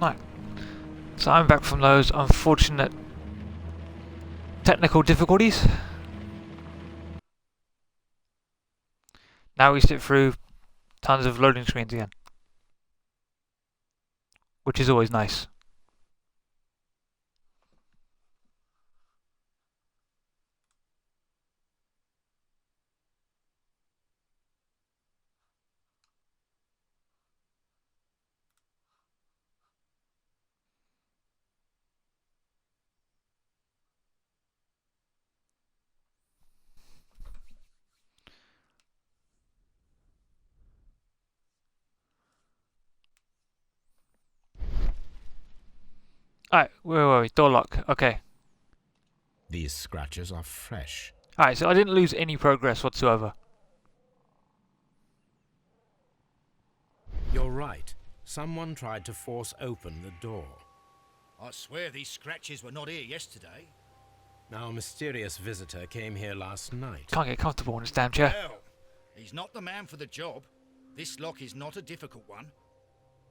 Right. So I'm back from those unfortunate technical difficulties. Now we sit through tons of loading screens again, which is always nice. Alright, where were we? Door lock. Okay. These scratches are fresh. Alright, so I didn't lose any progress whatsoever. You're right. Someone tried to force open the door. I swear these scratches were not here yesterday. Now, a mysterious visitor came here last night. Can't get comfortable in this damn chair. Well, he's not the man for the job. This lock is not a difficult one.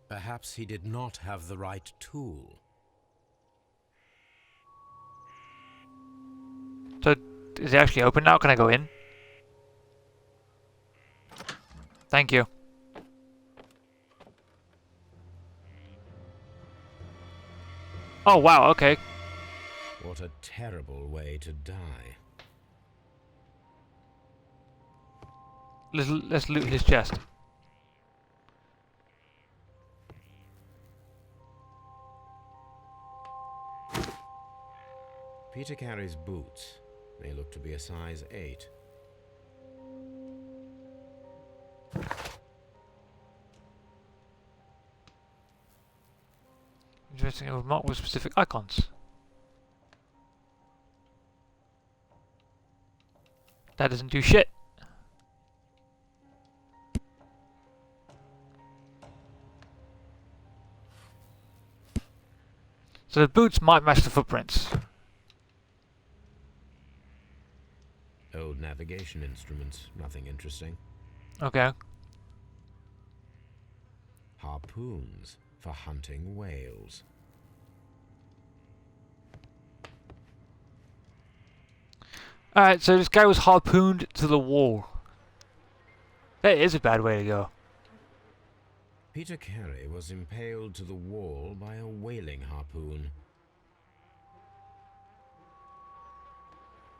Perhaps he did not have the right tool. So, is it actually open now? Can I go in? Thank you. Oh wow, okay. What a terrible way to die. Let's loot his chest. Peter Carey's boots. They look to be a size 8. Interesting, it was marked with specific icons. That doesn't do shit. So the boots might match the footprints. Old navigation instruments. Nothing interesting. Okay. Harpoons for hunting whales. Alright, so this guy was harpooned to the wall. That is a bad way to go. Peter Carey was impaled to the wall by a whaling harpoon.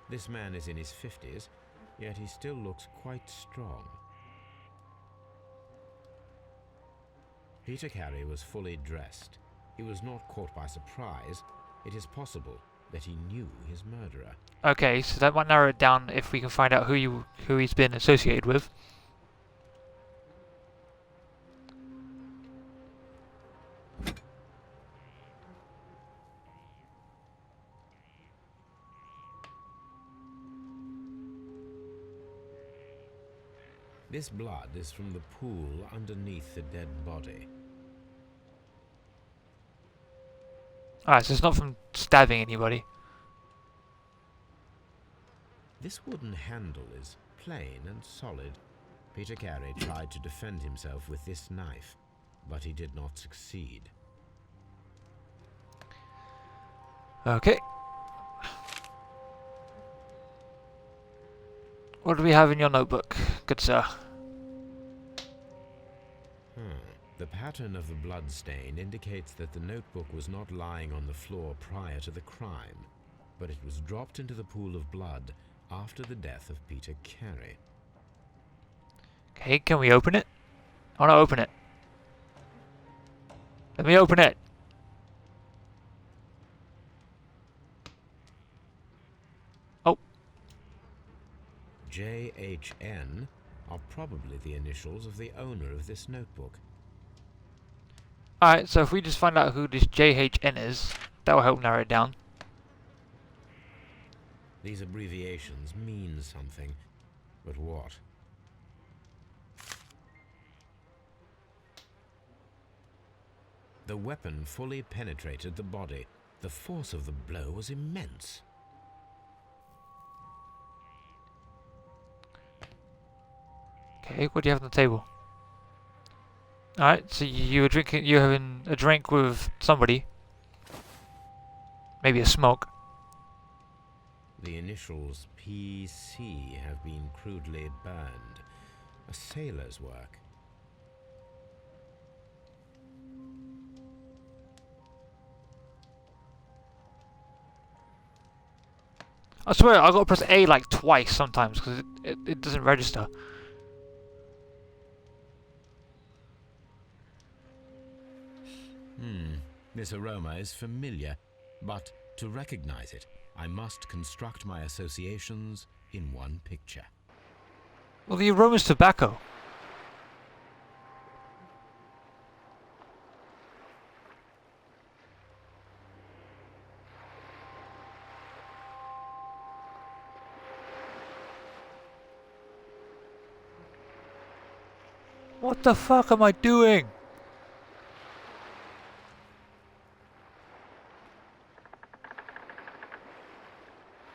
This man is in his 50s, yet he still looks quite strong. Peter Carey was fully dressed. He was not caught by surprise. It is possible that he knew his murderer. Okay, so that might narrow it down if we can find out who he's been associated with. This blood is from the pool underneath the dead body. Alright, so it's not from stabbing anybody. This wooden handle is plain and solid. Peter Carey tried to defend himself with this knife, but he did not succeed. Okay. What do we have in your notebook, good sir? The pattern of the blood stain indicates that the notebook was not lying on the floor prior to the crime, but it was dropped into the pool of blood after the death of Peter Carey. Okay, can we open it? I want to open it. Let me open it. Oh. JHN are probably the initials of the owner of this notebook. Alright, so if we just find out who this JHN is, that will help narrow it down. These abbreviations mean something, but what? The weapon fully penetrated the body. The force of the blow was immense. Okay, what do you have on the table? Alright, so you're drinking, you're having a drink with somebody. Maybe a smoke. The initials PC have been crudely burned. A sailor's work. I swear, I gotta press A like twice sometimes because it doesn't register. This aroma is familiar, but to recognize it, I must construct my associations in one picture. Well, the aroma's tobacco. What the fuck am I doing?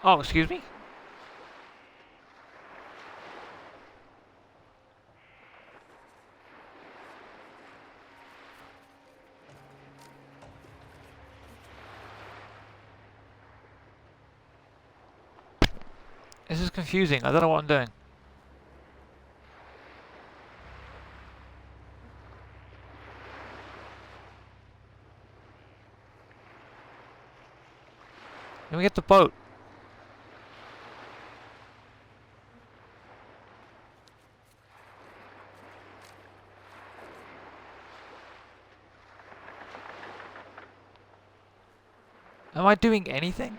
Oh, excuse me? This is confusing. I don't know what I'm doing. Let me get the boat. Am I doing anything?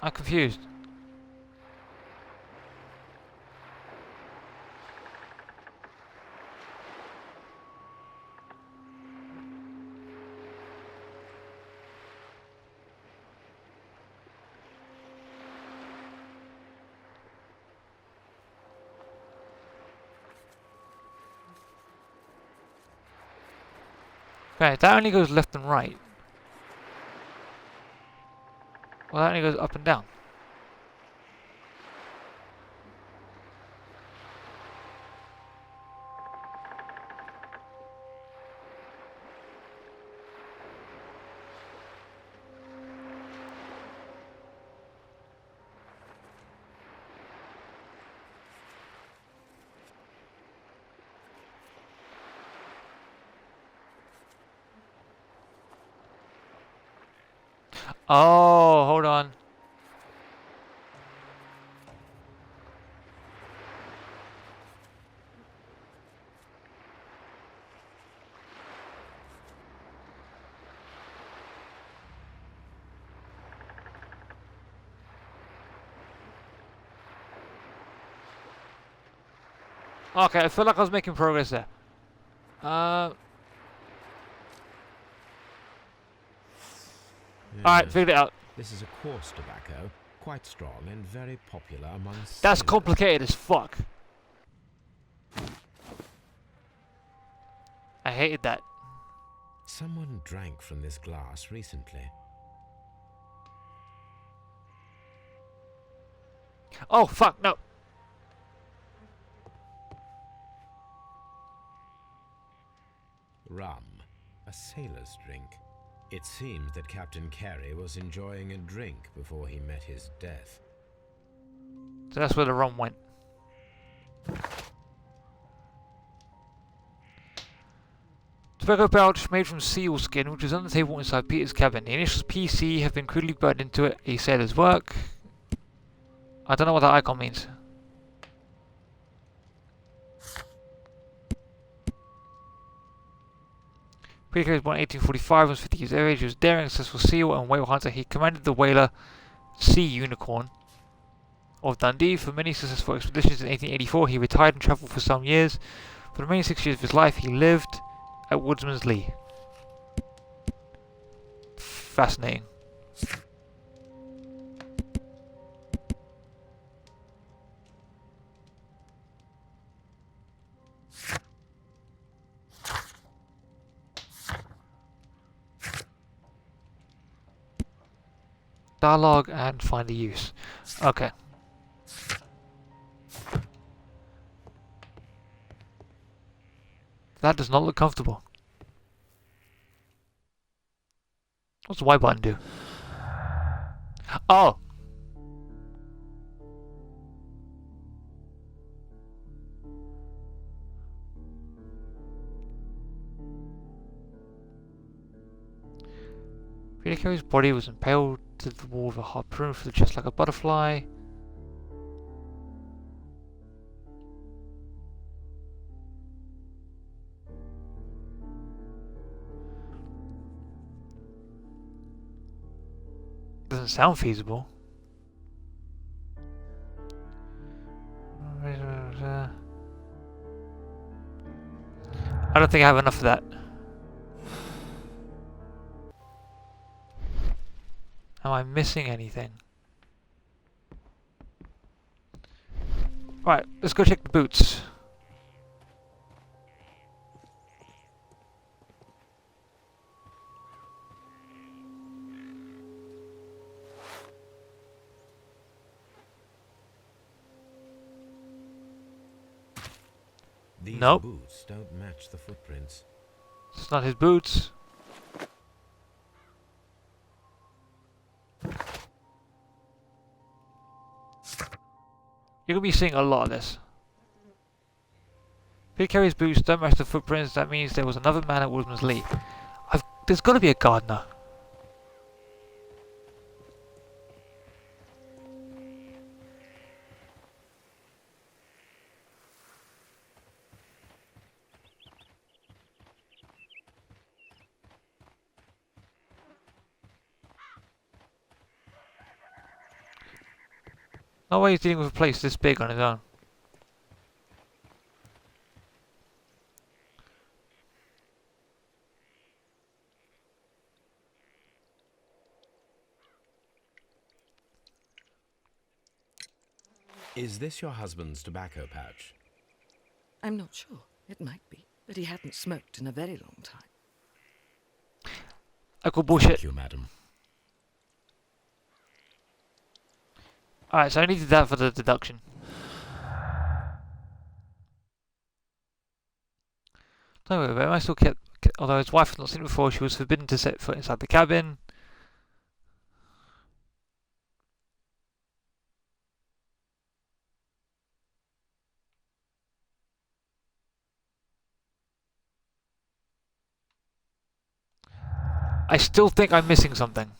I'm confused. Okay, that only goes left and right. Well, that only goes up and down. Oh, hold on. Okay, I feel like I was making progress there. Alright, figured it out. This is a coarse tobacco, quite strong and very popular among That's sailors. complicated as fuck. I hated that. Someone drank from this glass recently. Oh, fuck, no. Rum, a sailor's drink. It seems that Captain Carey was enjoying a drink before he met his death. So that's where the rum went. Tobacco pouch made from seal skin, which is on the table inside Peter's cabin. The initials PC have been crudely burned into it. A sailor's work. I don't know what that icon means. Peter was born in 1845, was 50 years of age. He was a daring, successful seal and whale hunter. He commanded the whaler Sea Unicorn of Dundee for many successful expeditions. In 1884, he retired and travelled for some years. For the remaining 6 years of his life, he lived at Woodsman's Lee. Fascinating. Dialogue and find the use. Okay. That does not look comfortable. What's the Y button do? Oh! Peter Carey's body was impaled to the wall with a harpoon through the chest like a butterfly. Doesn't sound feasible. I don't think I have enough of that. Am I missing anything? Right, let's go check the boots. These Nope. boots don't match the footprints. It's not his boots. You're gonna be seeing a lot of this. Peter Carey's boots don't match the footprints. That means there was another man at Woodman's Lee. There's got to be a gardener. No way he's dealing with a place this big on his own. Is this your husband's tobacco pouch? I'm not sure. It might be, but he hadn't smoked in a very long time. I call bullshit. Thank you, madam. Alright, so I needed that for the deduction. Don't worry about it. I still kept. Although his wife had not seen it before, she was forbidden to set foot inside the cabin. I still think I'm missing something.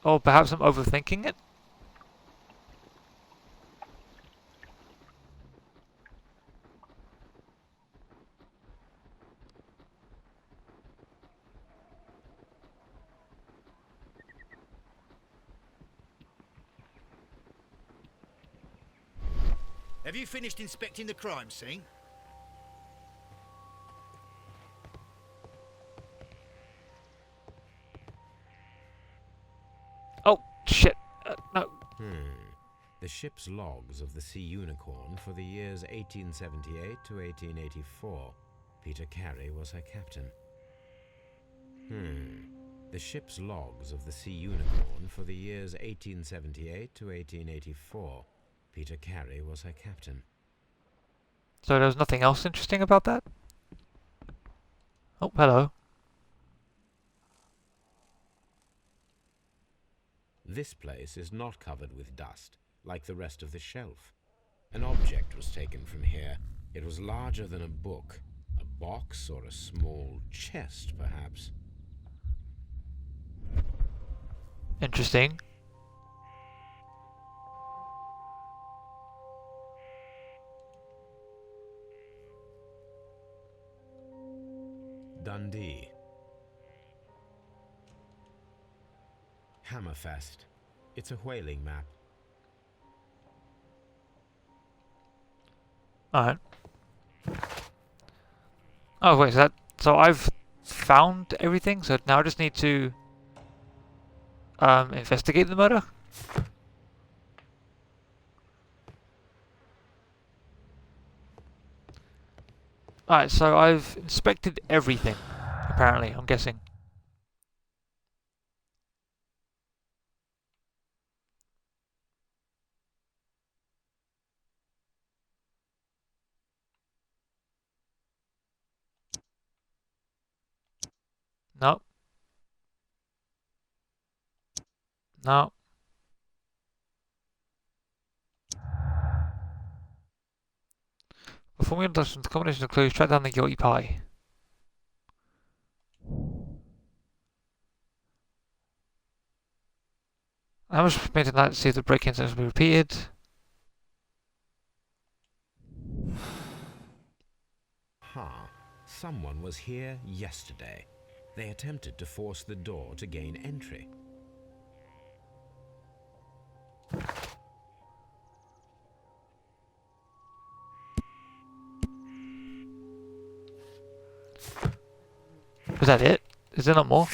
Or perhaps I'm overthinking it? Have you finished inspecting the crime scene? Oh, shit. No. The ship's logs of the Sea Unicorn for the years 1878 to 1884. Peter Carey was her captain. The ship's logs of the Sea Unicorn for the years 1878 to 1884. Peter Carey was her captain. So there was nothing else interesting about that? Oh, hello. This place is not covered with dust, like the rest of the shelf. An object was taken from here. It was larger than a book. A box or a small chest, perhaps. Interesting. Dundee. Hammerfest. It's a whaling map. Alright. Oh wait, so I've found everything, so now I just need to investigate the murder? Alright, so I've inspected everything, apparently, I'm guessing. No. No. Before we understand the combination of clues, track down the guilty party. How much was made tonight to see if the break-ins will be repeated? Ha! Someone was here yesterday. They attempted to force the door to gain entry. Was that it? Is there not more?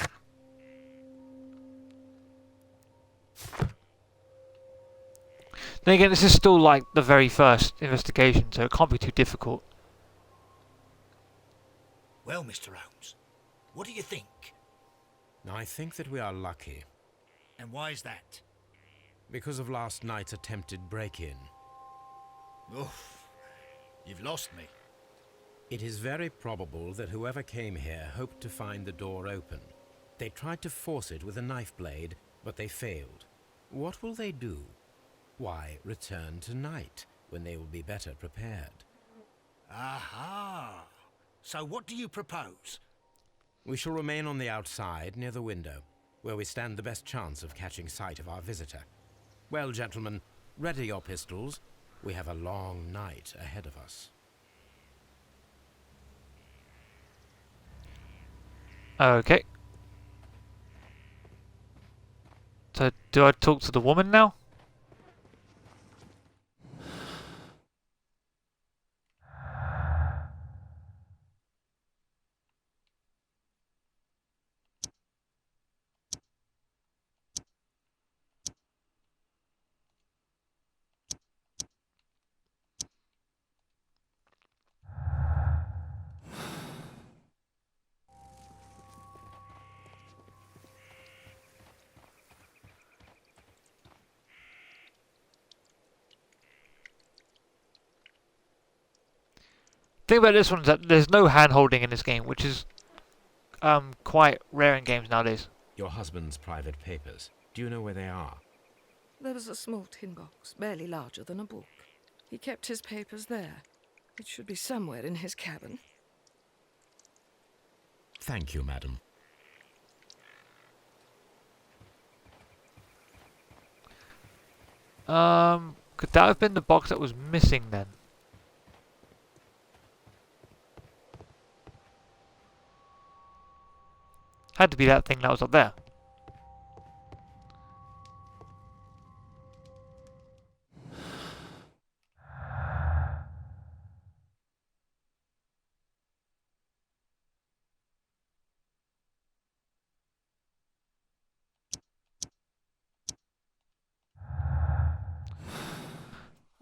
Then again, this is still like the very first investigation, so it can't be too difficult. Well, Mr. Holmes, what do you think? I think that we are lucky And why is that? because of last night's attempted break-in. Oof, you've lost me. It is very probable that whoever came here hoped to find the door open. They tried to force it with a knife blade, but they failed. What will they do? Why, return tonight, when they will be better prepared. Aha! So what do you propose? We shall remain on the outside, near the window, where we stand the best chance of catching sight of our visitor. Well, gentlemen, ready your pistols. We have a long night ahead of us. Okay. So, do I talk to the woman now? The thing about this one is that there's no hand-holding in this game, which is quite rare in games nowadays. Your husband's private papers. Do you know where they are? There was a small tin box, barely larger than a book. He kept his papers there. It should be somewhere in his cabin. Thank you, madam. Could that have been the box that was missing then? Had to be that thing that was up there.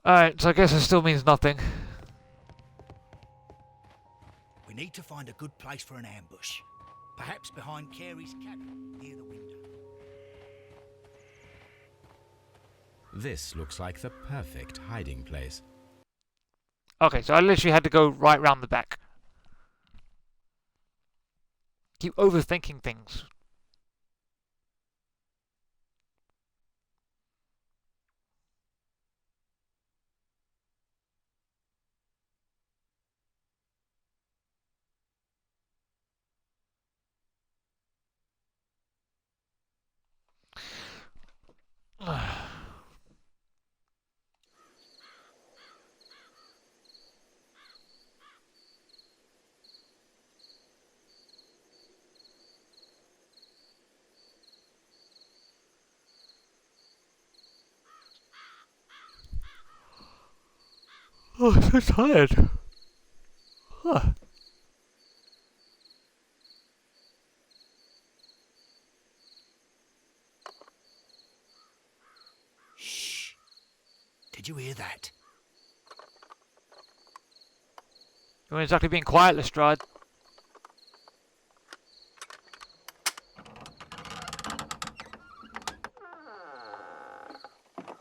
Alright, so I guess it still means nothing. We need to find a good place for an ambush. Perhaps behind Carey's cabin, near the window. This looks like the perfect hiding place. Okay, so I literally had to go right round the back. Keep overthinking things. Oh, I'm so tired. Huh. Shh. Did you hear that? You weren't exactly being quiet, Lestrade.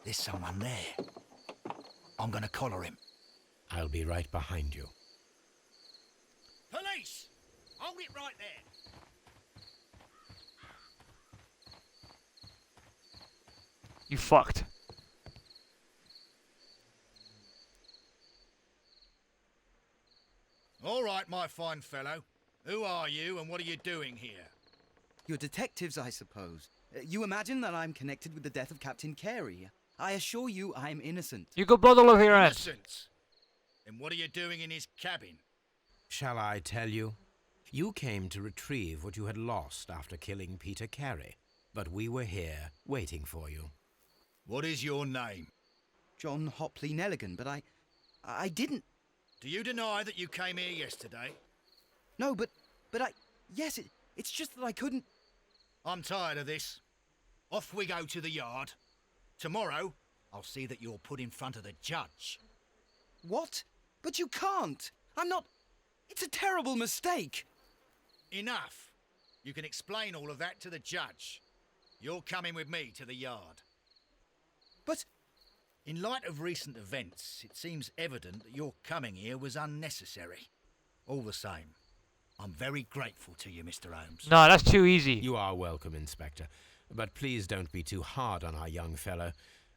There's someone there. I'm gonna collar him. I'll be right behind you. Police! Hold it right there. You fucked. All right, my fine fellow. Who are you and what are you doing here? You're detectives, I suppose. You imagine that I'm connected with the death of Captain Carey. I assure you I'm innocent. You got blood all over your hands. Innocent. Then what are you doing in his cabin? Shall I tell you? You came to retrieve what you had lost after killing Peter Carey, but we were here waiting for you. What is your name? John Hopley Nelligan, but I didn't... Do you deny that you came here yesterday? No, but yes, it's just that I couldn't... I'm tired of this. Off we go to the yard. Tomorrow, I'll see that you're put in front of the judge. What? But you can't! I'm not... It's a terrible mistake! Enough. You can explain all of that to the judge. You're coming with me to the yard. But... In light of recent events, it seems evident that your coming here was unnecessary. All the same, I'm very grateful to you, Mr. Holmes. No, that's too easy. You are welcome, Inspector. But please don't be too hard on our young fellow.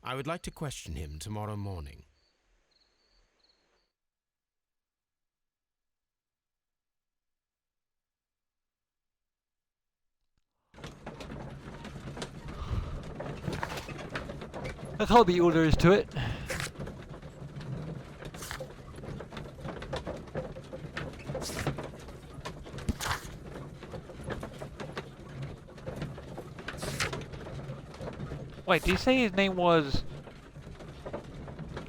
I would like to question him tomorrow morning. That's all the all there is to it. Wait, did you say his name was...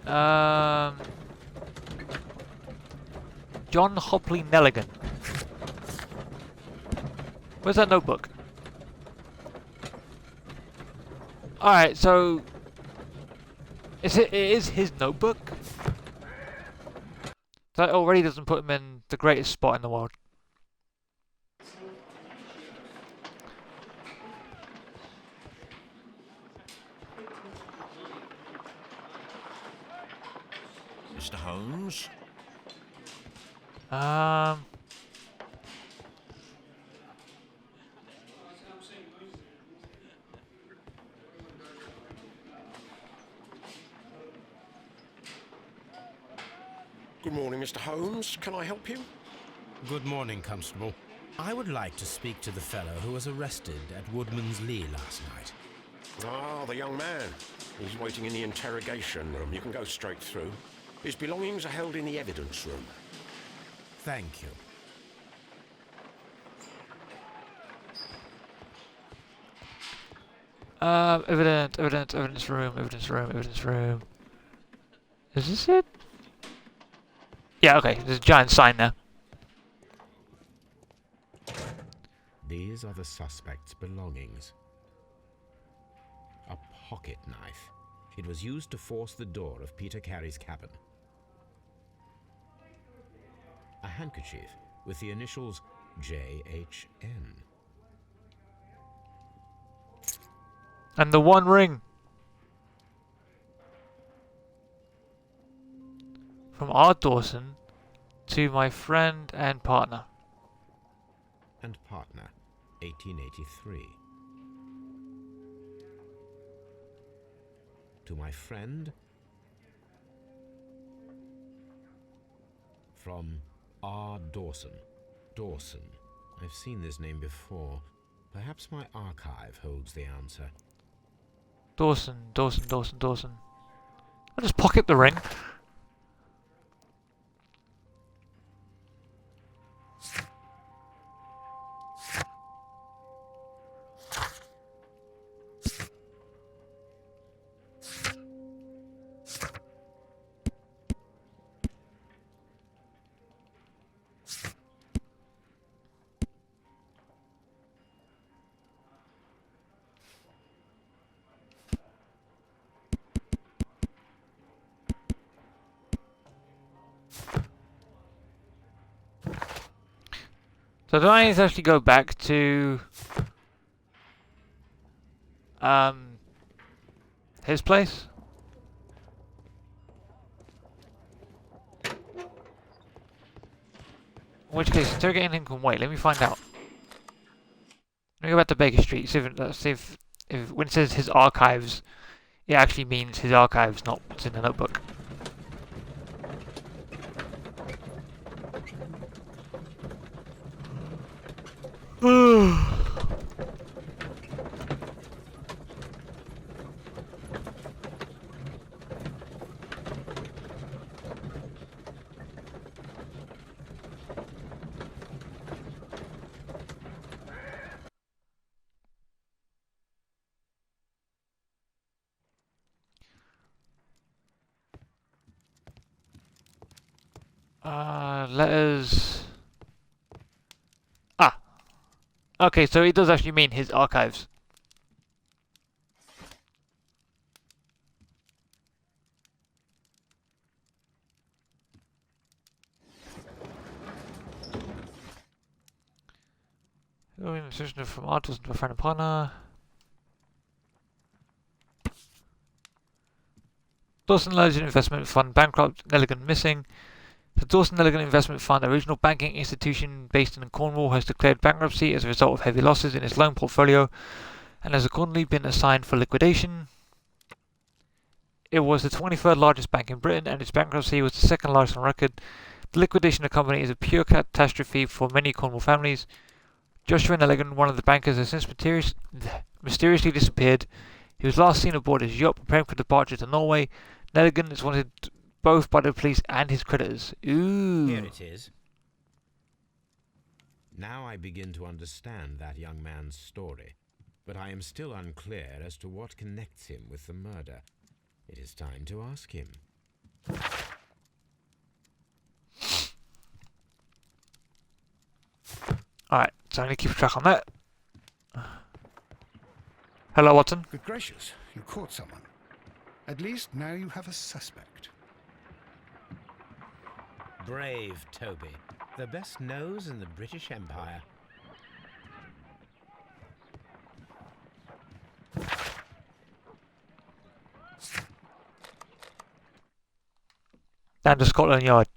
John Hopley Nelligan? Where's that notebook? Alright, so... It is his notebook? That already doesn't put him in the greatest spot in the world. Mr. Holmes? Good morning, Mr. Holmes. Can I help you? Good morning, Constable. I would like to speak to the fellow who was arrested at Woodman's Lee last night. Ah, the young man. He's waiting in the interrogation room. You can go straight through. His belongings are held in the evidence room. Thank you. Evidence room. Is this it? Yeah, okay, there's a giant sign there. These are the suspect's belongings. A pocket knife. It was used to force the door of Peter Carey's cabin. A handkerchief with the initials J.H.N. And the one ring. From R. Dawson to my friend and partner. And partner, 1883. To my friend, from R. Dawson. Dawson. I've seen this name before. Perhaps my archive holds the answer. Dawson. I'll just pocket the ring. So do I need to actually go back to his place? In which case, interrogating him can wait. Let me find out. Let me go back to Baker Street. See if when it says his archives, it actually means his archives, not what's in the notebook. Letters. Ah, okay, so it does actually mean his archives. Decision from artist to a friend and partner. Dawson Legend Investment Fund bankrupt, Nelligan missing. The Dawson Nelligan Investment Fund, a regional banking institution based in Cornwall, has declared bankruptcy as a result of heavy losses in its loan portfolio and has accordingly been assigned for liquidation. It was the 23rd largest bank in Britain and its bankruptcy was the second largest on record. The liquidation of the company is a pure catastrophe for many Cornwall families. Joshua Nelligan, one of the bankers, has since mysteriously disappeared. He was last seen aboard his yacht preparing for departure to Norway. Nelligan is wanted both by the police and his creditors. Ooh. Here it is. Now I begin to understand that young man's story, but I am still unclear as to what connects him with the murder. It is time to ask him. Alright, so I'm going to keep track on that. Hello, Watson. Good gracious, you caught someone. At least now you have a suspect. Brave Toby, the best nose in the British Empire. Down to Scotland Yard.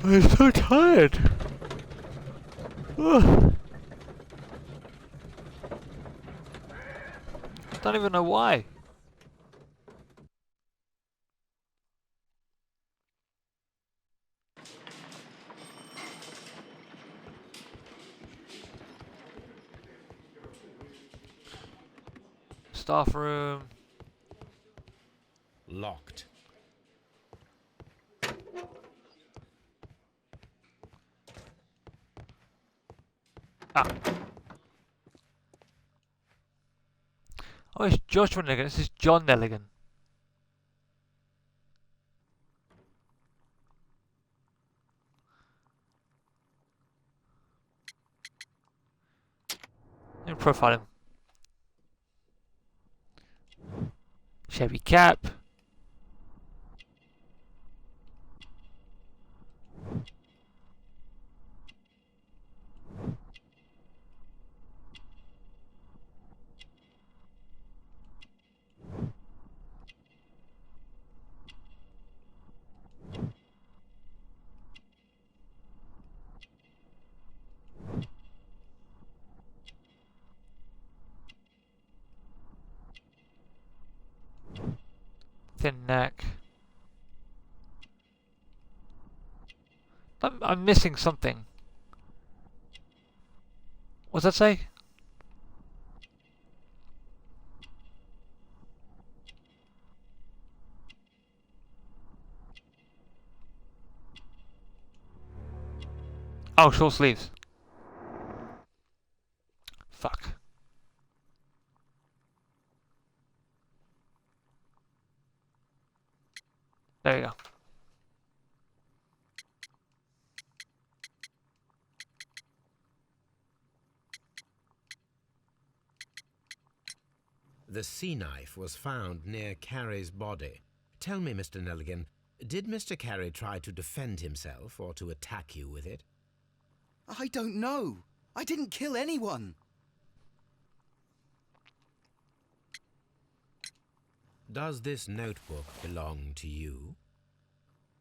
I'm so tired. Ugh. Don't even know why. Staff room. Locked. Ah. Oh, it's Joshua Nelligan. This is John Nelligan. Let me profile him. Chevy cap. Thin neck. I'm missing something. What's that say? Oh, short sleeves. Fuck. There you go. The sea knife was found near Carey's body. Tell me, Mr. Nelligan, did Mr. Carey try to defend himself or to attack you with it? I don't know. I didn't kill anyone. Does this notebook belong to you?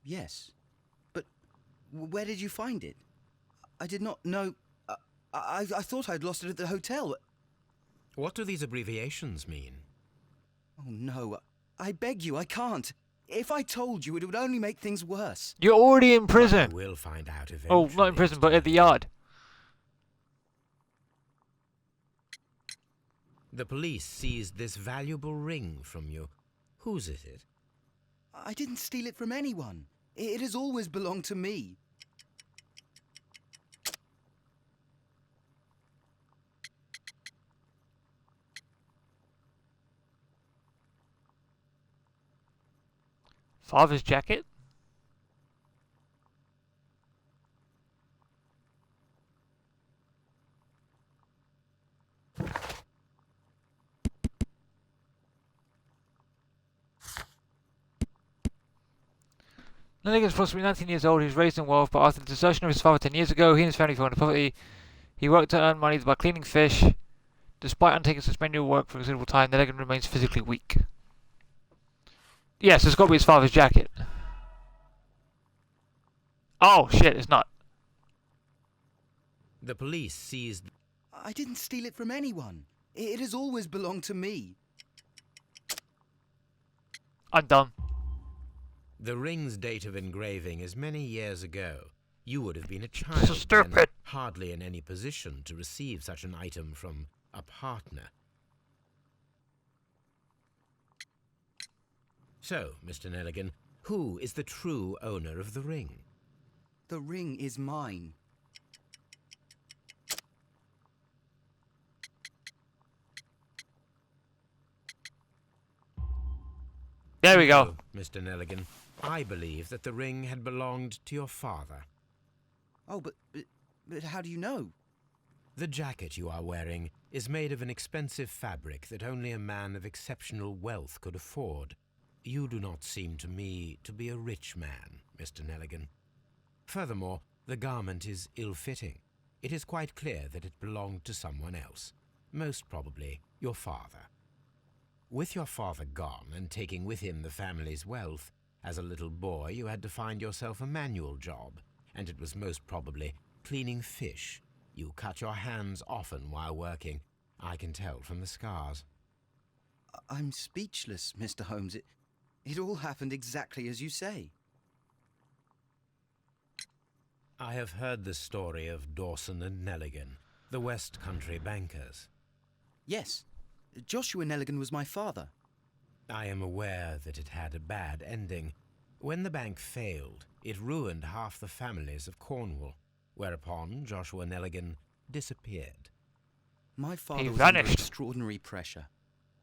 Yes. But where did you find it? I did not know. I thought I'd lost it at the hotel. What do these abbreviations mean? Oh, no. I beg you, I can't. If I told you, it would only make things worse. You're already in prison. We'll find out eventually. Oh, not in prison, but at the yard. The police seized this valuable ring from you. Whose is it? I didn't steal it from anyone. It has always belonged to me. Father's jacket? Nelligan is approximately 19 years old. He was raised in wealth, but after the desertion of his father 10 years ago, he and his family fell into poverty. He worked to earn money by cleaning fish. Despite undertaking suspended work for a considerable time, Nelligan remains physically weak. Yes, it's got to be his father's jacket. Oh, shit, it's not. The police seized... I didn't steal it from anyone. It has always belonged to me. I'm done. The ring's date of engraving is many years ago. You would have been a child. So stupid. Hardly in any position to receive such an item from a partner. So, Mr. Nelligan, who is the true owner of the ring? The ring is mine. There we go. No, Mr. Nelligan, I believe that the ring had belonged to your father. Oh, but how do you know? The jacket you are wearing is made of an expensive fabric that only a man of exceptional wealth could afford. You do not seem to me to be a rich man, Mr. Nelligan. Furthermore, the garment is ill-fitting. It is quite clear that it belonged to someone else, most probably your father. With your father gone and taking with him the family's wealth, as a little boy you had to find yourself a manual job, and it was most probably cleaning fish. You cut your hands often while working. I can tell from the scars. I'm speechless, Mr. Holmes. It all happened exactly as you say. I have heard the story of Dawson and Nelligan, the West Country bankers. Yes. Joshua Nelligan was my father. I am aware that it had a bad ending. When the bank failed, it ruined half the families of Cornwall, whereupon Joshua Nelligan disappeared. My father was vanished. under extraordinary pressure.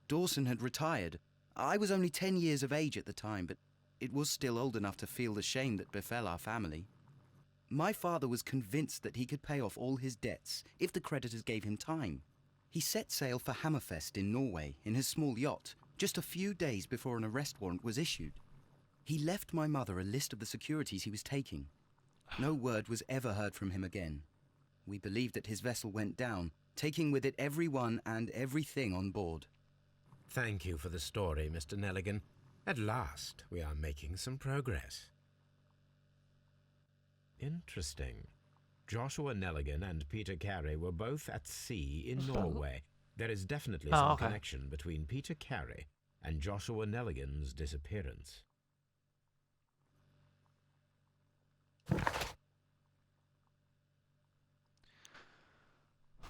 Dawson had retired. I was only 10 years of age at the time, but it was still old enough to feel the shame that befell our family. My father was convinced that he could pay off all his debts if the creditors gave him time. He set sail for Hammerfest in Norway in his small yacht, just a few days before an arrest warrant was issued. He left my mother a list of the securities he was taking. No word was ever heard from him again. We believe that his vessel went down, taking with it everyone and everything on board. Thank you for the story, Mr. Nelligan. At last, we are making some progress. Interesting. Joshua Nelligan and Peter Carey were both at sea in Norway. There is definitely some connection between Peter Carey and Joshua Nelligan's disappearance.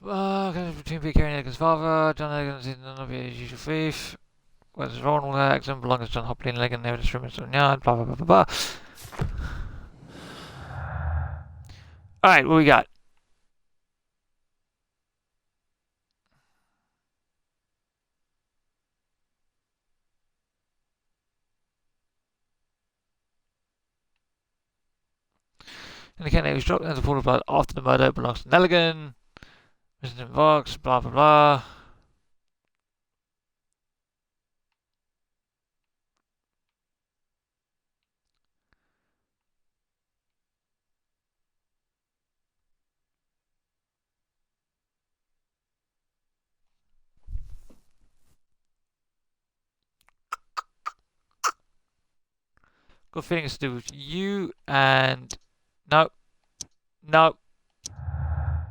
Between Peter Carey and Nelligan's father, John Nelligan is none of his usual thief. Whereas Ronald Nelligan belongs to John Hopley and Nelligan, never distributed in the yard, blah blah blah blah blah. Alright, what we got? In the Kennedy was dropped into the pool of blood after the murder. It belongs to Nelligan. Resident Vox, blah blah blah. Got a feeling it's to do with you and... No. No.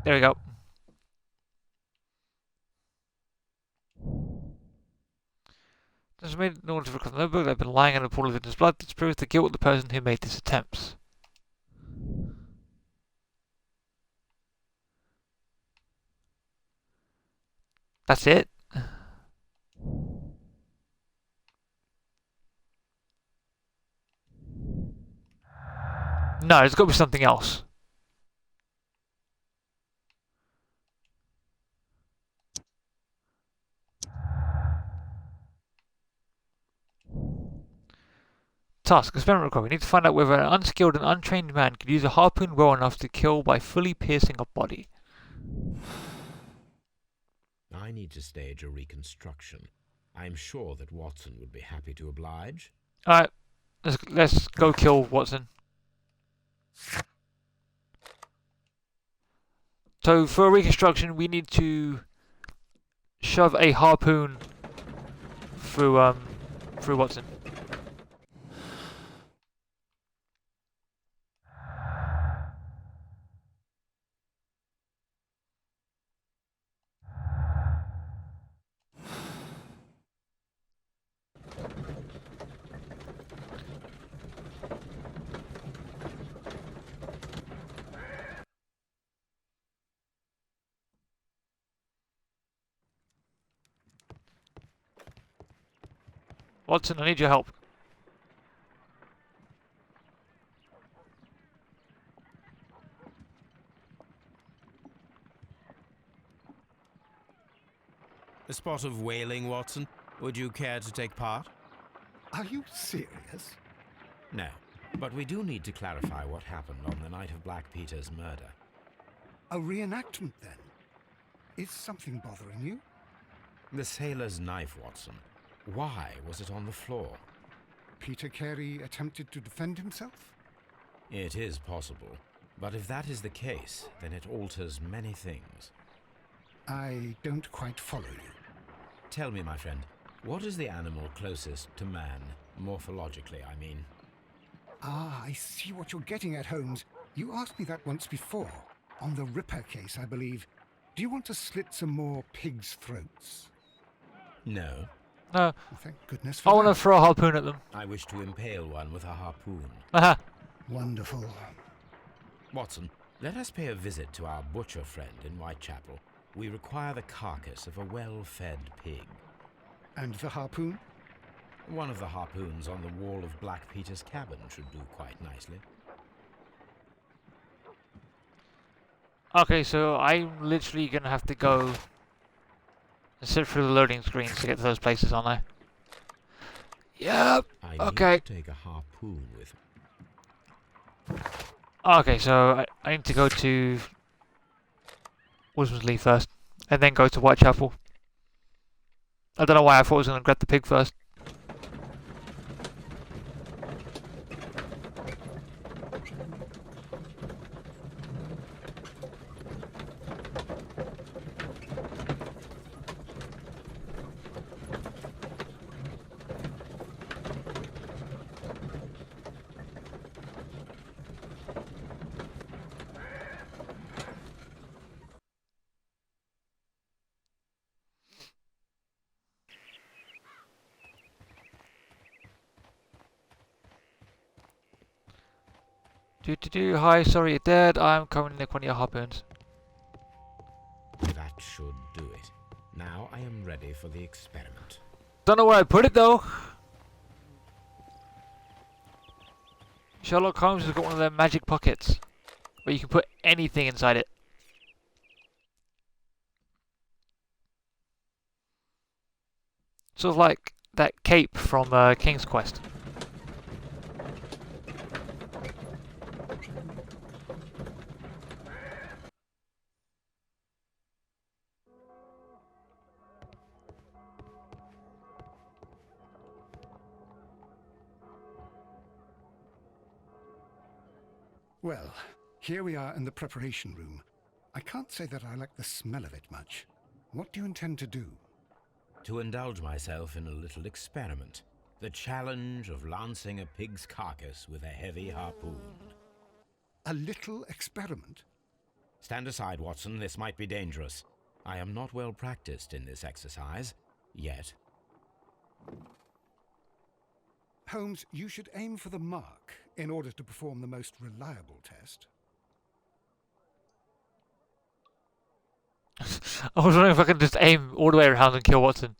There we go. This was made in order to recover the notebook that had been lying in a pool of victim's blood. This proves the guilt of the person who made this attempt. That's it? No, there's got to be something else. Task, experiment required. We need to find out whether an unskilled and untrained man could use a harpoon well enough to kill by fully piercing a body. I need to stage a reconstruction. I'm sure that Watson would be happy to oblige. Alright, let's go kill Watson. So for a reconstruction, we need to shove a harpoon through Watson. Watson, I need your help. A spot of whaling, Watson. Would you care to take part? Are you serious? No, but we do need to clarify what happened on the night of Black Peter's murder. A reenactment, then? Is something bothering you? The sailor's knife, Watson. Why was it on the floor? Peter Carey attempted to defend himself? It is possible, but if that is the case, then it alters many things. I don't quite follow you. Tell me, my friend, what is the animal closest to man, morphologically, I mean? Ah, I see what you're getting at, Holmes. You asked me that once before. On the Ripper case, I believe. Do you want to slit some more pigs' throats? No. No, Well, thank goodness for I want to that. throw a harpoon at them. I wish to impale one with a harpoon. Aha. Wonderful. Watson, let us pay a visit to our butcher friend in Whitechapel. We require the carcass of a well-fed pig. And the harpoon? One of the harpoons on the wall of Black Peter's cabin should do quite nicely. Okay, so I'm literally going to have to go and sit through the loading screens to get to those places, aren't I? Yep. I Okay. need to take a harpoon with me. Okay, so I need to go to Woodman's Lee first, and then go to Whitechapel. I don't know why I thought I was going to grab the pig first. Hi, sorry you're dead. I'm coming to nick one of your harpoons. That should do it. Now I am ready for the experiment. Don't know where I put it though. Sherlock Holmes has got one of their magic pockets where you can put anything inside it. Sort of like that cape from King's Quest. Well, here we are in the preparation room. I can't say that I like the smell of it much. What do you intend to do? To indulge myself in a little experiment. The challenge of lancing a pig's carcass with a heavy harpoon. A little experiment? Stand aside, Watson. This might be dangerous. I am not well practiced in this exercise. Yet. Holmes, you should aim for the mark in order to perform the most reliable test. I was wondering if I could just aim all the way around and kill Watson.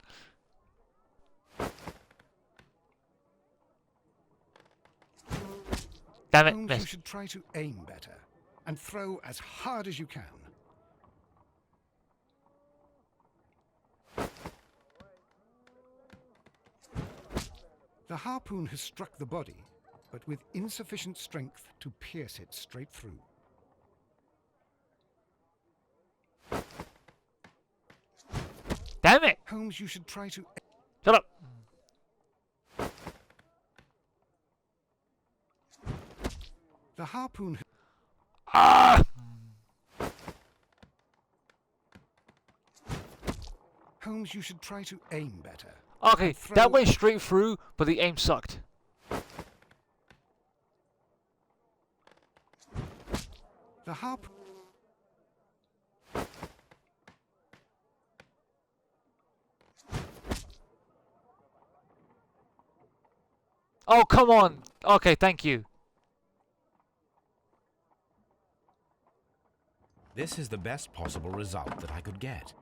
Damn it, Holmes, you missed. should try to aim better and throw as hard as you can. The harpoon has struck the body, but with insufficient strength to pierce it straight through. Damn it! Holmes, you should try to... Shut up! The harpoon... Ah! Holmes, you should try to aim better. Okay, Throw- that went straight through, but the aim sucked. The harpoon... Oh, come on! Okay, thank you. This is the best possible result that I could get.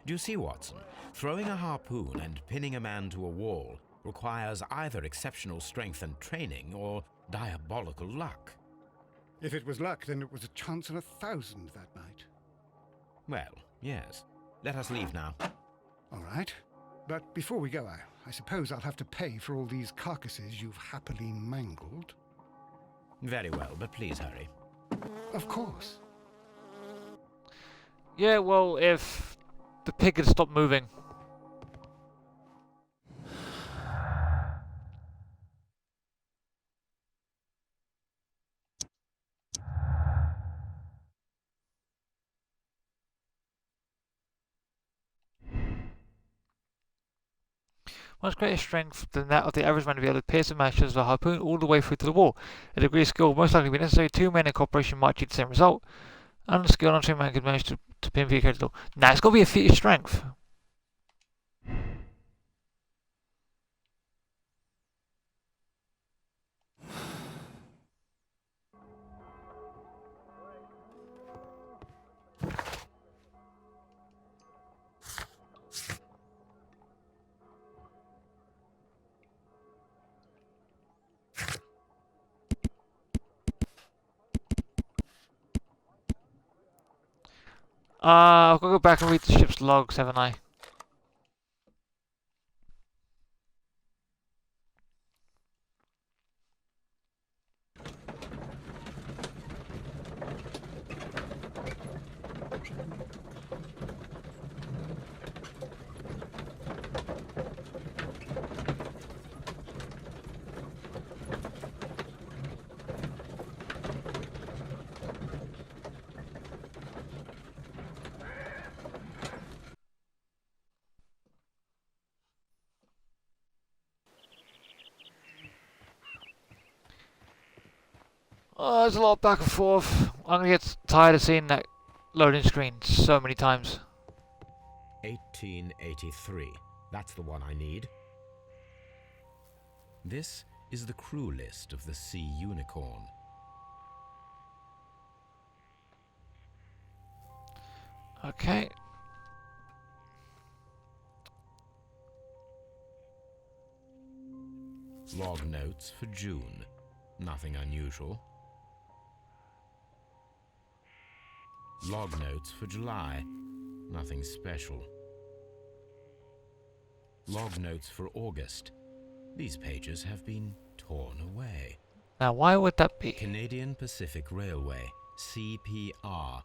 Do you see, Watson? Throwing a harpoon and pinning a man to a wall requires either exceptional strength and training or diabolical luck. If it was luck, then it was a chance in 1,000 that night. Well, yes. Let us leave now. All right. But before we go, I suppose I'll have to pay for all these carcasses you've happily mangled. Very well, but please hurry. Of course. Yeah, well, if the pig had stopped moving. Much greater strength than that of the average man to be able to pierce the meshes of a harpoon all the way through to the wall. A degree of skill would most likely be necessary. Two men in cooperation might achieve the same result. And the skill on two man could manage to pin for your door. Nah, it's got to be a feat of strength. I've got to go back and read the ship's logs, haven't I? Oh, there's a lot of back and forth. I'm going to get tired of seeing that loading screen so many times. 1883. That's the one I need. This is the crew list of the Sea Unicorn. Okay. Log notes for June. Nothing unusual. Log notes for July. Nothing special. Log notes for August. These pages have been torn away. Now, why would that be? Canadian Pacific Railway, CPR.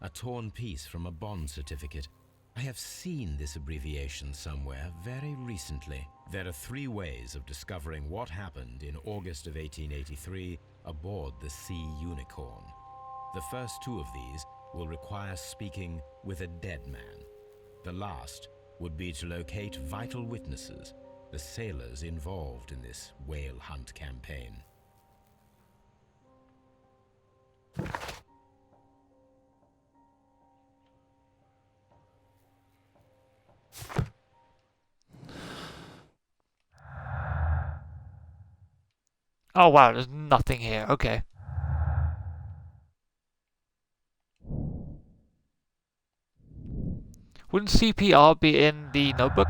A torn piece from a bond certificate. I have seen this abbreviation somewhere very recently. There are 3 ways of discovering what happened in August of 1883 aboard the Sea Unicorn. The first 2 of these will require speaking with a dead man. The last would be to locate vital witnesses, the sailors involved in this whale hunt campaign. Oh wow, there's nothing here. Okay. Wouldn't CPR be in the notebook?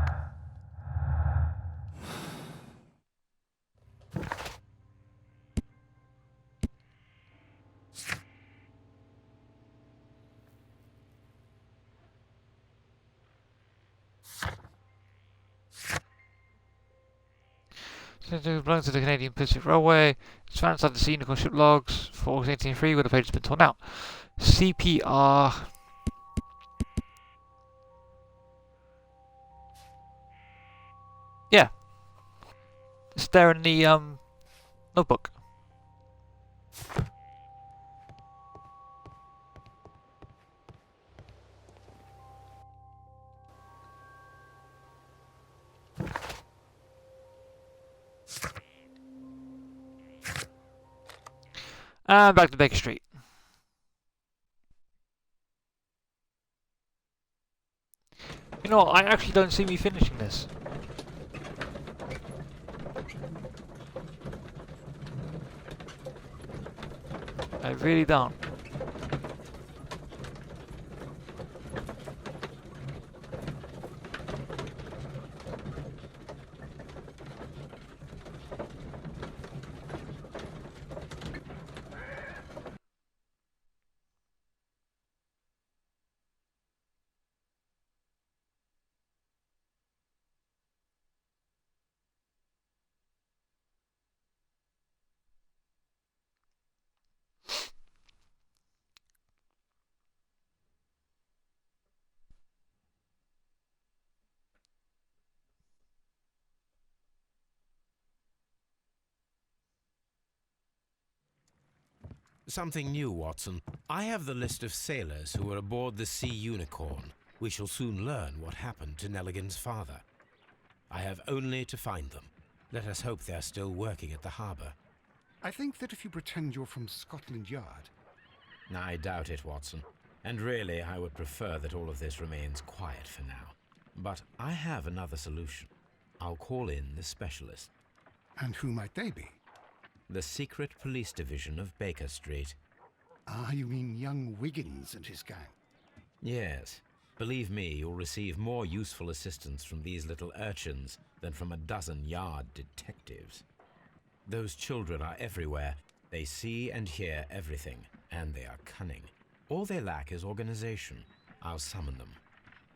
It belongs to the Canadian Pacific Railway. It's found inside the scene of ship logs for August 1883 where the page has been torn out. CPR. Yeah. It's there in the notebook. And back to Baker Street. You know, I actually don't see me finishing this. I really don't. Something new, Watson. I have the list of sailors who were aboard the Sea Unicorn. We shall soon learn what happened to Nelligan's father. I have only to find them. Let us hope they're still working at the harbour. I think that if you pretend you're from Scotland Yard... I doubt it, Watson. And really, I would prefer that all of this remains quiet for now. But I have another solution. I'll call in the specialist. And who might they be? The secret police division of Baker Street. Ah, you mean young Wiggins and his gang? Yes. Believe me, you'll receive more useful assistance from these little urchins than from a dozen yard detectives. Those children are everywhere. They see and hear everything, and they are cunning. All they lack is organization. I'll summon them.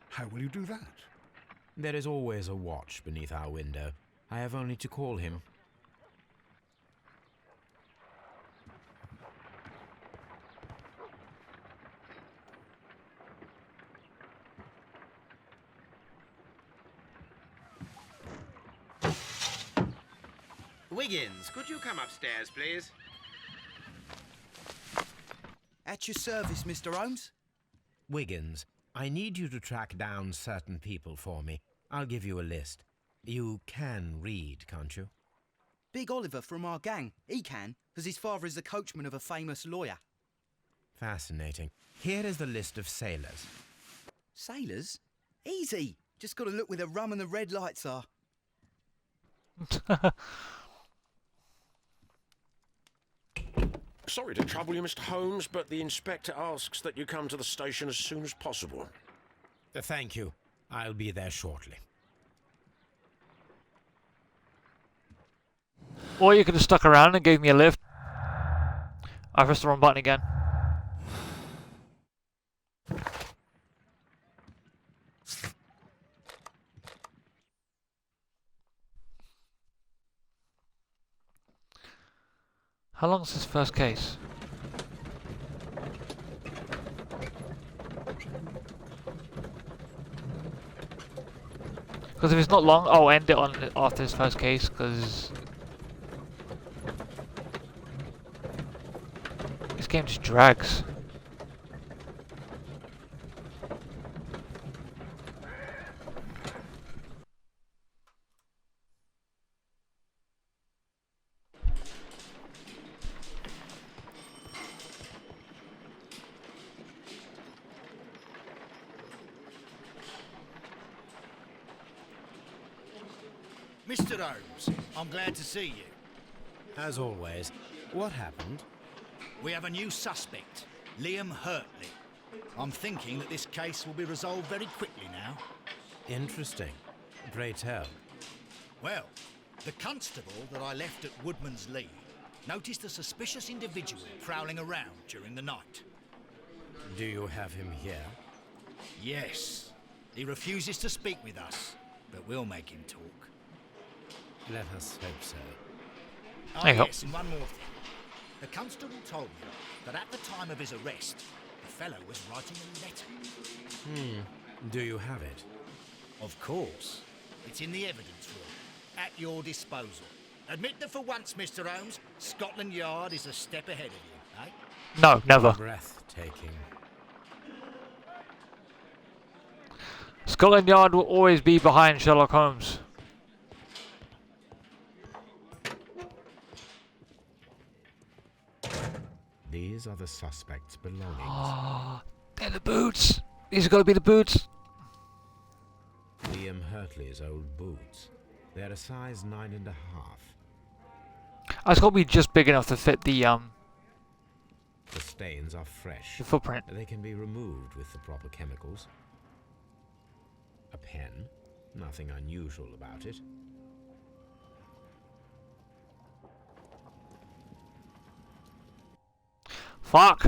How will you do that? There is always a watch beneath our window. I have only to call him. Wiggins, could you come upstairs, please? At your service, Mr. Holmes. Wiggins, I need you to track down certain people for me. I'll give you a list. You can read, can't you? Big Oliver from our gang. He can, because his father is the coachman of a famous lawyer. Fascinating. Here is the list of sailors. Sailors? Easy. Just got to look where the rum and the red lights are. Sorry to trouble you, Mr. Holmes, but the inspector asks that you come to the station as soon as possible. Thank you. I'll be there shortly. Or you could have stuck around and gave me a lift. I pressed the wrong button again. How long is this first case? Because if it's not long, I'll end it on after this first case, because this game just drags. Mr. Holmes, I'm glad to see you. As always, what happened? We have a new suspect, Liam Hurtley. I'm thinking that this case will be resolved very quickly now. Interesting. Pray tell. Well, the constable that I left at Woodman's Lee noticed a suspicious individual prowling around during the night. Do you have him here? Yes. He refuses to speak with us, but we'll make him talk. Let us hope so. Oh, There you go. yes, and one more thing. The constable told me that at the time of his arrest, the fellow was writing a letter. Do you have it? Of course. It's in the evidence room, at your disposal. Admit that for once, Mr. Holmes, Scotland Yard is a step ahead of you, eh? No, never. Breathtaking. Scotland Yard will always be behind Sherlock Holmes. These are the suspect's belongings. Ah, they're the boots. These are got to be the boots. Liam Hurtley's old boots. They're a size 9.5. It's got to be just big enough to fit the The stains are fresh. footprint. They can be removed with the proper chemicals. A pen. Nothing unusual about it. Fuck.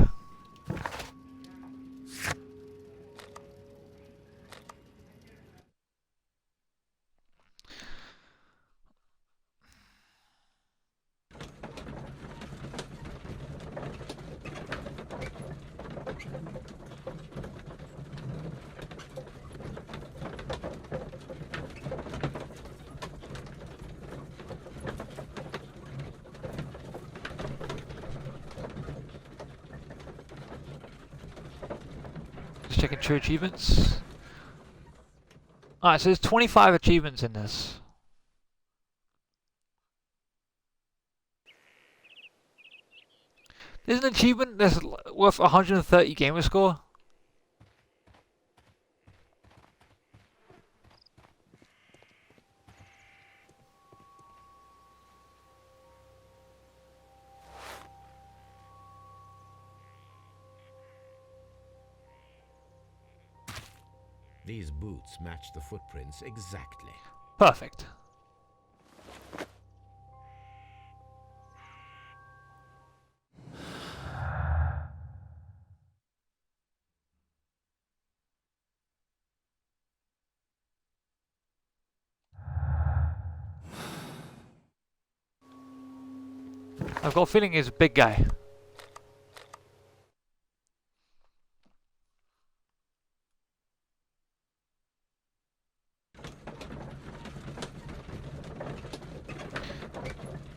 Just checking true achievements. Alright, so there's 25 achievements in this. There's an achievement that's worth 130 gamer score. These boots match the footprints exactly. Perfect. I've got a feeling he's a big guy.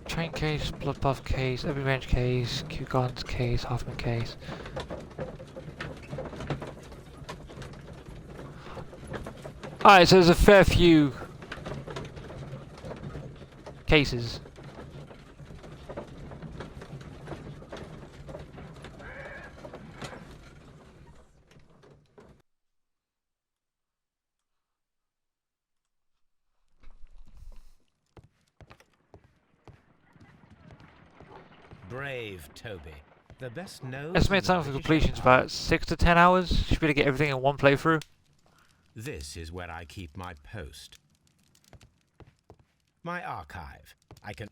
Train case, blood buff case, every range case, Q guns case, Hoffman case. Alright, so there's a fair few cases. Brave Toby. The best known. Estimated time for completion is about 6 to 10 hours. Should be able to get everything in one playthrough. This is where I keep my post. My archive. I can.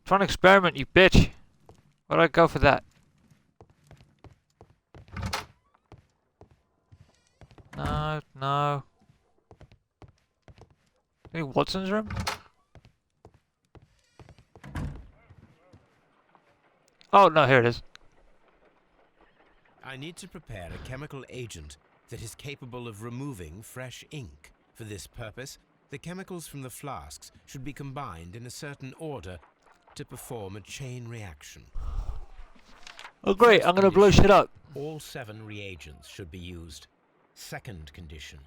Trying to experiment, you bitch. Why'd I go for that? No, no. Any Watson's room? Oh, no, here it is. I need to prepare a chemical agent that is capable of removing fresh ink. For this purpose, the chemicals from the flasks should be combined in a certain order to perform a chain reaction. Oh, great, I'm gonna blow shit up. All 7 reagents should be used. Second condition.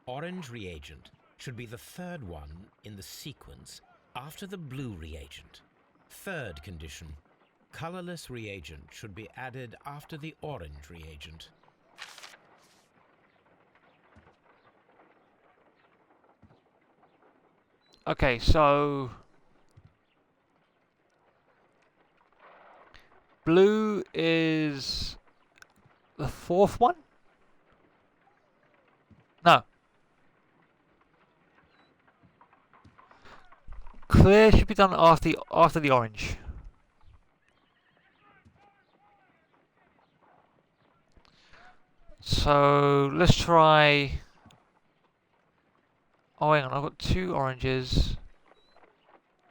Orange reagent should be the third one in the sequence after the blue reagent. Third condition. Colorless reagent should be added after the orange reagent. Okay, so blue is the fourth one? No. Clear should be done after the orange. So let's try. Oh, hang on, I've got 2 oranges,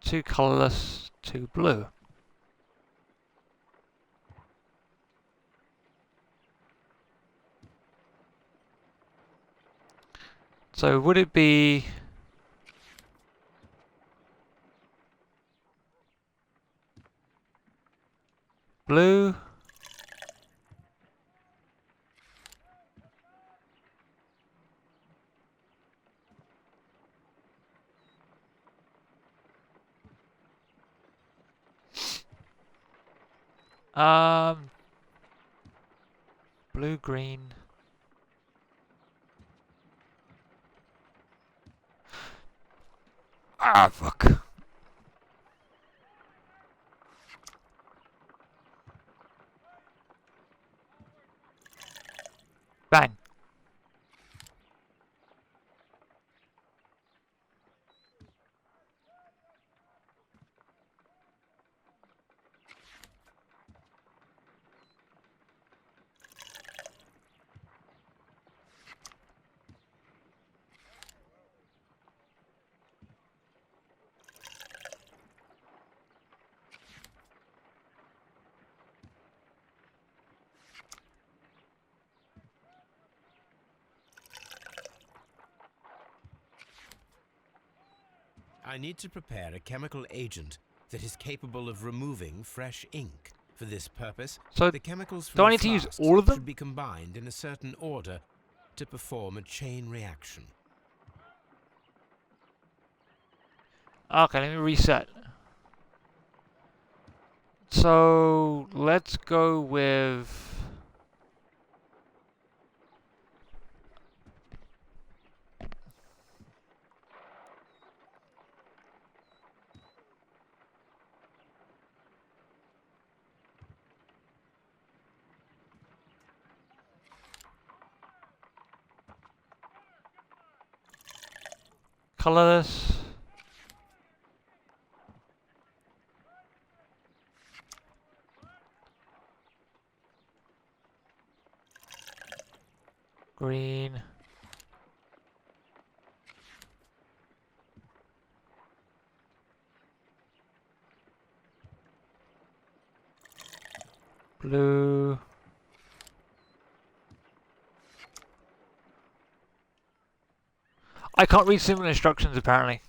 2 colourless, 2 blue. So would it be blue? Blue, green. Ah, fuck. Bang. I need to prepare a chemical agent that is capable of removing fresh ink. For this purpose, So the chemicals from do I the need to use flasks all of them? should be combined in a certain order to perform a chain reaction. Okay, let me reset. So let's go with colourless. Green. Blue. I can't read simple instructions apparently.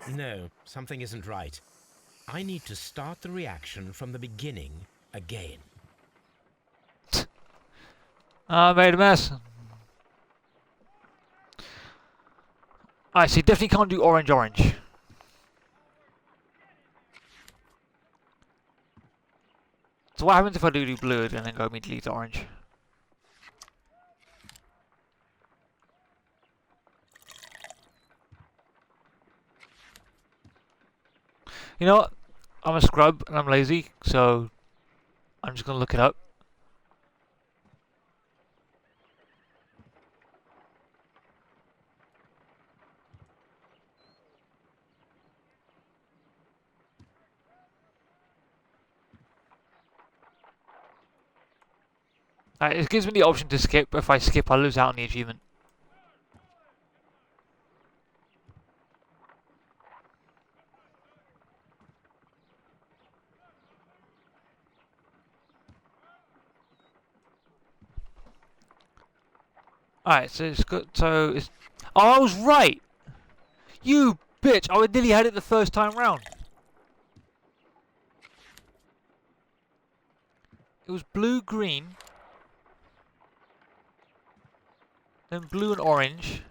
No, something isn't right. I need to start the reaction from the beginning again. I made a mess. I see, definitely can't do orange. So what happens if I do blue and then go immediately to orange? You know what? I'm a scrub and I'm lazy, so I'm just gonna look it up. It gives me the option to skip. If I skip, I lose out on the achievement. Alright, so it's good. So it's. Oh, I was right! You bitch! I nearly had it the first time round. It was blue, green. Then blue and orange.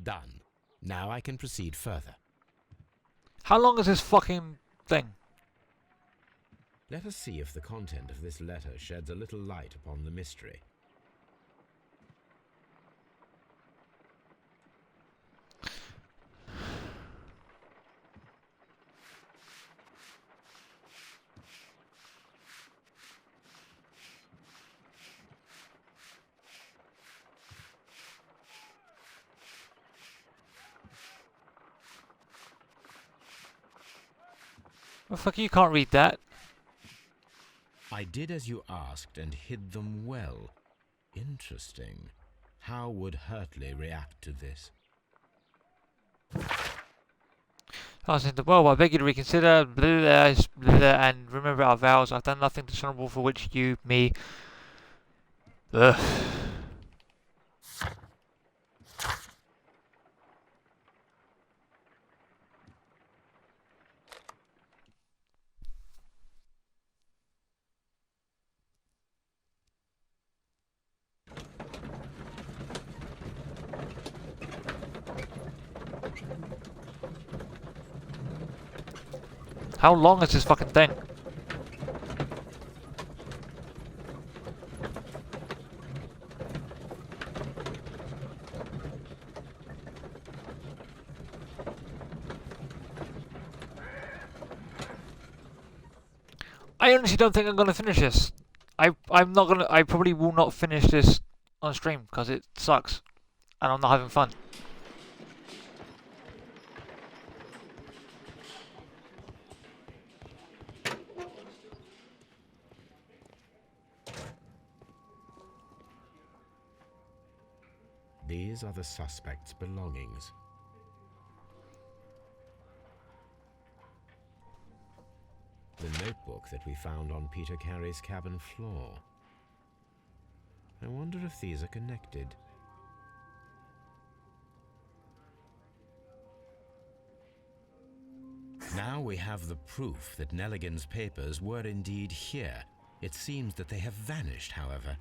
Done. Now I can proceed further. How long is this fucking thing? Let us see if the content of this letter sheds a little light upon the mystery. Well, fuck, you can't read that. I did as you asked and hid them well. Interesting. How would Hurtley react to this? I said, well, I beg you to reconsider, blah, blah, blah, and remember our vows. I've done nothing dishonorable for which you, me... Ugh. How long is this fucking thing? I honestly don't think I'm gonna finish this. I'm not gonna. I probably will not finish this on stream because it sucks, and I'm not having fun. These are the suspect's belongings. The notebook that we found on Peter Carey's cabin floor. I wonder if these are connected. Now we have the proof that Nelligan's papers were indeed here. It seems that they have vanished, however.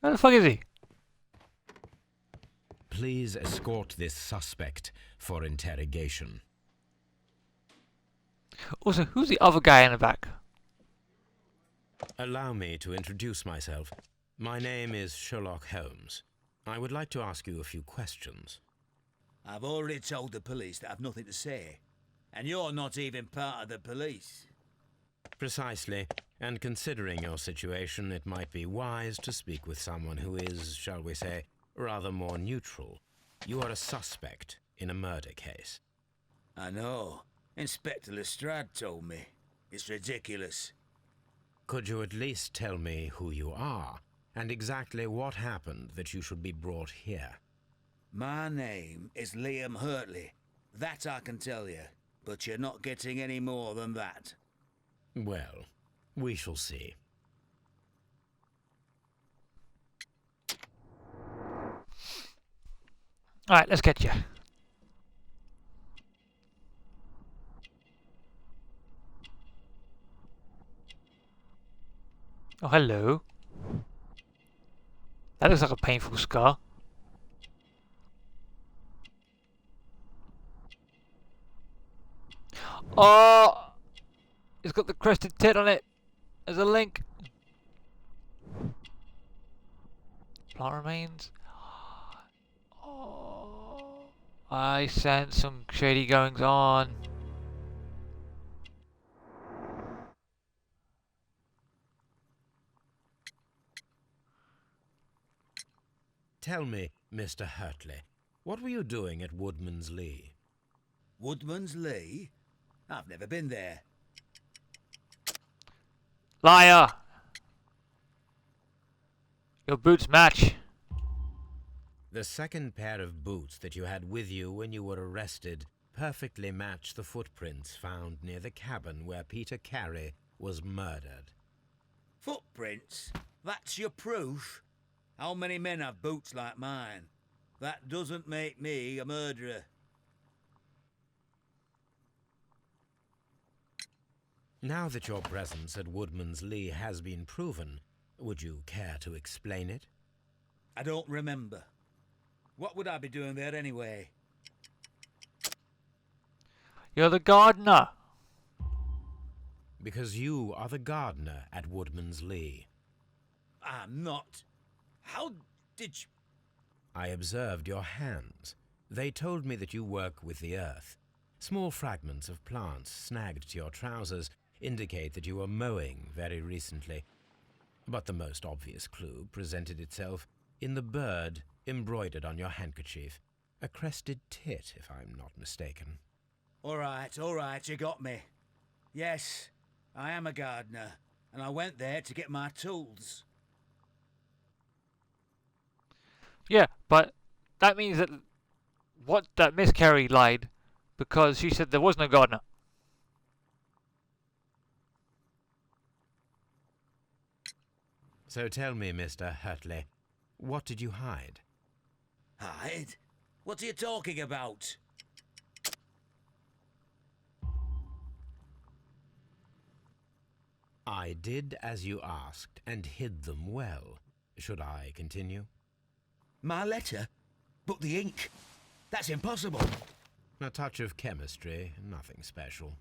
Where the fuck is he? Please escort this suspect for interrogation. Also, who's the other guy in the back? Allow me to introduce myself. My name is Sherlock Holmes. I would like to ask you a few questions. I've already told the police that I've nothing to say. And you're not even part of the police. Precisely. And considering your situation, it might be wise to speak with someone who is, shall we say, rather more neutral. You are a suspect in a murder case. I know. Inspector Lestrade told me. It's ridiculous. Could you at least tell me who you are, and exactly what happened that you should be brought here? My name is Liam Hurtley. That I can tell you. But you're not getting any more than that. Well, we shall see. Alright, let's get you. Oh, hello. That looks like a painful scar. Oh! It's got the crested tit on it. There's a link. Plant remains. Oh, I sense some shady goings on. Tell me, Mr. Hurtley, what were you doing at Woodman's Lee? Woodman's Lee? I've never been there. Liar! Your boots match. The second pair of boots that you had with you when you were arrested perfectly match the footprints found near the cabin where Peter Carey was murdered. Footprints? That's your proof? How many men have boots like mine? That doesn't make me a murderer. Now that your presence at Woodman's Lee has been proven, would you care to explain it? I don't remember. What would I be doing there anyway? You're the gardener. Because you are the gardener at Woodman's Lee. I'm not. How did you... I observed your hands. They told me that you work with the earth. Small fragments of plants snagged to your trousers indicate that you were mowing very recently. But the most obvious clue presented itself in the bird embroidered on your handkerchief. A crested tit, if I'm not mistaken. All right, you got me. Yes, I am a gardener, and I went there to get my tools. Yeah, but that means that Miss Carey lied because she said there was no gardener. So tell me, Mr. Hurtley, what did you hide? Hide? What are you talking about? I did as you asked and hid them well. Should I continue? My letter? But the ink? That's impossible. A touch of chemistry, nothing special.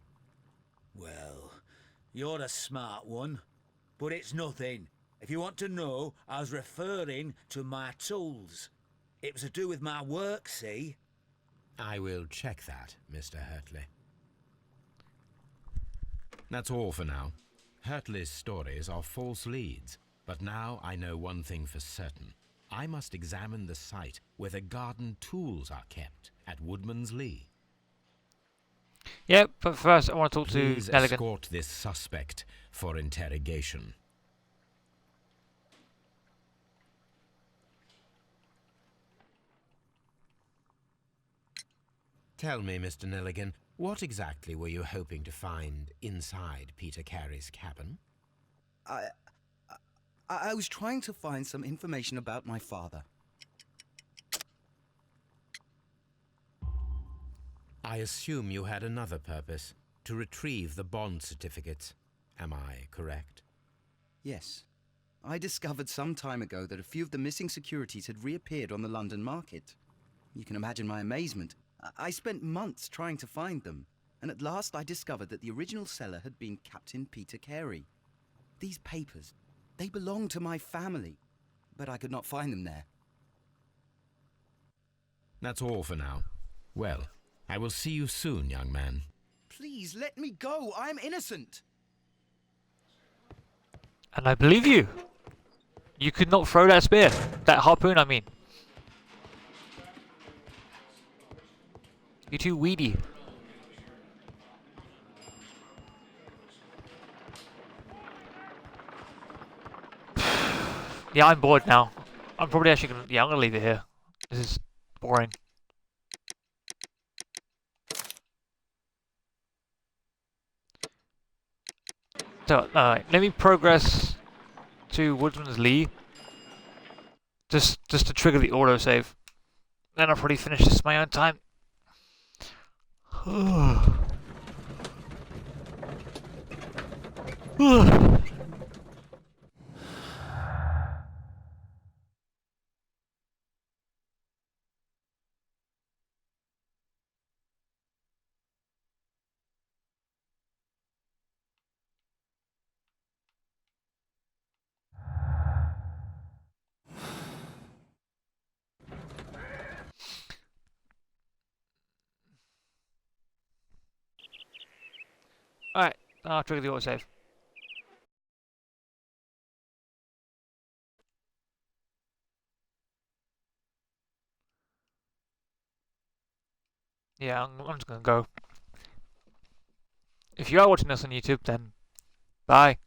Well, you're a smart one, but it's nothing. If you want to know, I was referring to my tools. It was to do with my work, see? I will check that, Mr. Hurtley. That's all for now. Hurtley's stories are false leads, but now I know one thing for certain. I must examine the site where the garden tools are kept at Woodman's Lee. Yeah, but first I want to talk to Please Nelligan. escort this suspect for interrogation. Tell me, Mr. Nelligan, what exactly were you hoping to find inside Peter Carey's cabin? I was trying to find some information about my father. I assume you had another purpose, to retrieve the bond certificates. Am I correct? Yes. I discovered some time ago that a few of the missing securities had reappeared on the London market. You can imagine my amazement. I spent months trying to find them, and at last I discovered that the original seller had been Captain Peter Carey. These papers, they belonged to my family, but I could not find them there. That's all for now. Well, I will see you soon, young man. Please, let me go. I'm innocent. And I believe you. You could not throw that spear. That harpoon, I mean. You're too weedy. Yeah, I'm bored now. I'm probably actually gonna... Yeah, I'm gonna leave it here. This is boring. So, let me progress to Woodman's Lee. Just to trigger the autosave. Then I'll probably finish this my own time. Alright, I'll trigger the autosave. Yeah, I'm just gonna go. If you are watching this on YouTube, then bye.